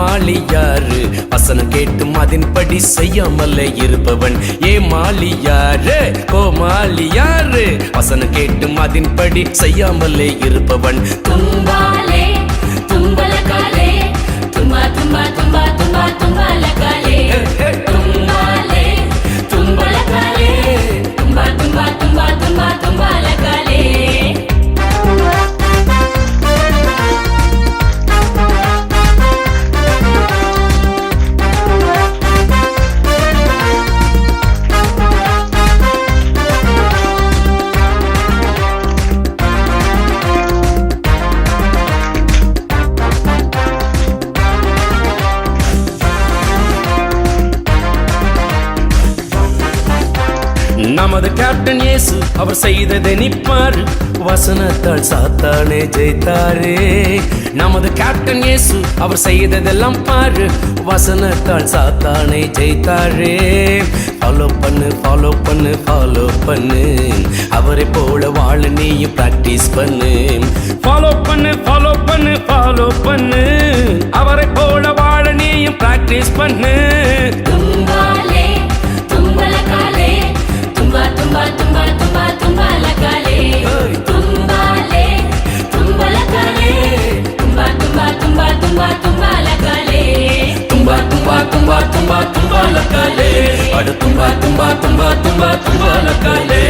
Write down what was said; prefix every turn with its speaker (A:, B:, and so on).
A: கோமாளி யாரு? வசனம் கேட்டும் அதன்படி செய்யாமலே இருப்பவன் ஏமாளி யாரு? கோமாளி யாரு? வசனம் கேட்டும் அதன்படி செய்யாமலே இருப்பவன்
B: தும்பாலே தும்பலகாலே தும்பா தும்பா தும்பா தும்பா தும்பலகாலே தும்பாலே தும்பலகாலே தும்பா தும்பா தும்பா தும்பா தும்பலகாலே.
A: நமது கேப்டன் இயேசு அவர் செய்ததை நிப்பாரு, வசனத்தால் சாத்தானே ஜெயித்தாரே. நமது கேப்டன் இயேசு அவர் செய்ததெல்லாம் பாரு, வசனத்தால் சாத்தானே ஜெயித்தாரே. ஃபாலோ பண்ணு ஃபாலோ பண்ணு ஃபாலோ பண்ணு, அவரை போல வாழ நீயும் பிராக்டிஸ் பண்ணு. ஃபாலோ பண்ணு ஃபாலோ பண்ணு ஃபாலோ பண்ணு, அவரை போல வாழ நீயும் பிராக்டிஸ் பண்ணு.
B: தும்பாலே தும்பலகாலே தும்பா தும்பா தும்பா தும்பா தும்பலகாலே தும்பாலே தும்பலகாலே தும்பா தும்பா தும்பா தும்பா தும்பலகாலே
A: தும்பா தும்பா தும்பா தும்பா தும்பலகாலே, அட தும்பா தும்பா தும்பா தும்பா தும்பலகாலே.